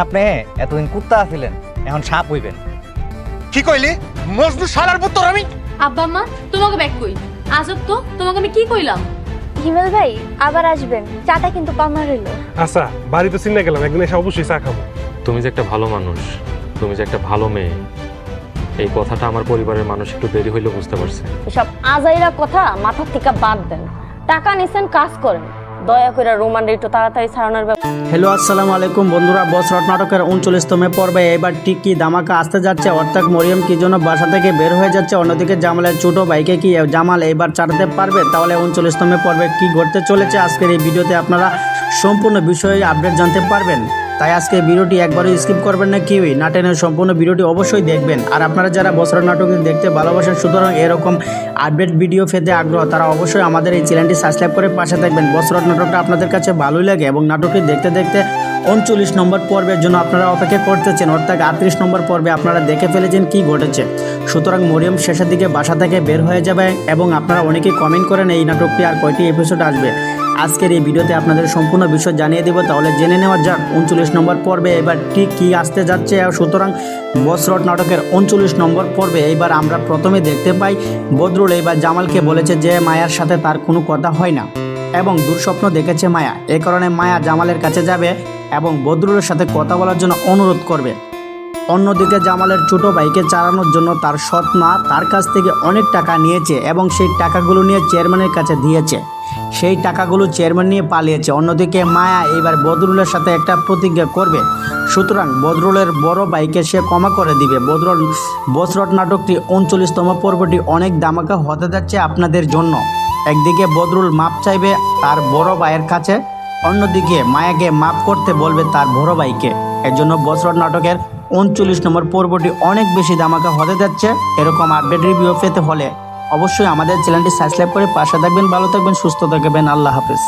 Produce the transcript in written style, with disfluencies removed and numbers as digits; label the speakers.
Speaker 1: আপনি এতদিন কুত্তা আছিলেন, এখন সাপ হইবেন।
Speaker 2: কি কইলি? মজনু শালার পুত্র আমি?
Speaker 3: আব্বা মা তোমাকে ব্যাক কই? আজব তো, তোমাকে আমি কি কইলাম?
Speaker 4: হিমেল ভাই আবার আসবেন, চাটা কিন্তু কমা রইল।
Speaker 5: আচ্ছা, বাড়ি তো চিন্তা গেলাম, একদিন এসে অবশ্যই চা খাবো।
Speaker 6: তুমি যে একটা ভালো মানুষ, তুমি যে একটা ভালো মেয়ে, এই কথাটা আমার পরিবারের মানুষ একটু দেরি হইলেও বুঝতে পারছে।
Speaker 7: এসব আজাইরা কথা মাথার থেকে বাদ দেন, টাকা নিছেন কাজ করেন, দয়া করে রোমানটা একটু তাড়াতাড়ি ছাড়ানোর ব্যাপার।
Speaker 8: হ্যালো আসসালামু আলাইকুম বন্ধুরা, বস রট নাটকের 39তম পর্বে এবার ঠিক কি ধামাকা আসতে যাচ্ছে, অর্থাৎ মরিয়ম কি জন্য বাসা থেকে বের হয়ে যাচ্ছে, অন্যদিকে জামালের ছোট ভাইকে কি জামাল এবার চাটাতে পারবে, তাহলে 39তম পর্বে কি ঘটতে চলেছে আজকের এই ভিডিওতে আপনারা সম্পূর্ণ বিষয়ে আপডেট জানতে পারবেন। তাই আজকে ভিডিওটি একবারও স্কিপ করবেন না, কেউই না টেনে সম্পূর্ণ ভিডিওটি অবশ্যই দেখবেন। আর আপনারা যারা বছর নাটক দেখতে ভালোবাসেন, সুতরাং এরকম আপডেট ভিডিও পেতে আগ্রহ, তারা অবশ্যই আমাদের এই চ্যানেলটি সাবস্ক্রাইব করে পাশে থাকবেন। বছর নাটকটা আপনাদের কাছে ভালোই লাগে এবং নাটকটি দেখতে দেখতে 39 নম্বর পর্বের জন্য আপনারা অপেক্ষা করতেছেন, অর্থাৎ 38 নম্বর পর্বে আপনারা দেখে ফেলেছেন কি ঘটেছে। সুতরাং মরিয়ম শেষের দিকে বাসা থেকে বের হয়ে যাবে এবং আপনারা অনেকেই কমেন্ট করেন এই নাটকটি আর কয়টি এপিসোড আসবে। আজকের এই ভিডিওতে আপনাদের সম্পূর্ণ বিষয় জানিয়ে দেব, তাহলে জেনে নেওয়া যাক 39 নম্বর পর্বে এবার ঠিক কী আসতে যাচ্ছে। সুতরাং বসরট নাটকের 39 নম্বর পর্বে এইবার আমরা প্রথমে দেখতে পাই বদরুল এইবার জামালকে বলেছে যে মায়ার সাথে তার কোনো কথা হয় না এবং দুঃস্বপ্ন দেখেছে মায়া, এই কারণে মায়া জামালের কাছে যাবে এবং বদরুলের সাথে কথা বলার জন্য অনুরোধ করবে। অন্যদিকে জামালের ছোট ভাইকে চালানোর জন্য তার সৎ মা তার কাছ থেকে অনেক টাকা নিয়েছে এবং সেই টাকাগুলো নিয়ে চেয়ারম্যানের কাছে দিয়েছে, সেই টাকাগুলো চেয়ারম্যান নিয়ে পালিয়েছে। অন্যদিকে মায়া এবার বদরুলের সাথে একটা প্রতিজ্ঞা করবে, সুতরাং বদরুলের বড় ভাইকে সে ক্ষমা করে দিবে। বসরট নাটকটি 39তম পর্বটি অনেক ধামাকা হতে যাচ্ছে আপনাদের জন্য। একদিকে বদরুল মাপ চাইবে তার বড় ভাইয়ের কাছে, অন্যদিকে মায়াকে মাপ করতে বলবে তার বড় ভাইকে। এর জন্য বসরট নাটকের 39 নম্বর পর্বটি অনেক বেশি ধামাকা হতে যাচ্ছে। এরকম আপডেট রিভিউ পেতে হলে অবশ্যই আমাদের চ্যানেলটি সাবস্ক্রাইব করে পাশে থাকবেন। ভালো থাকবেন, সুস্থ থাকবেন, আল্লাহ হাফেজ।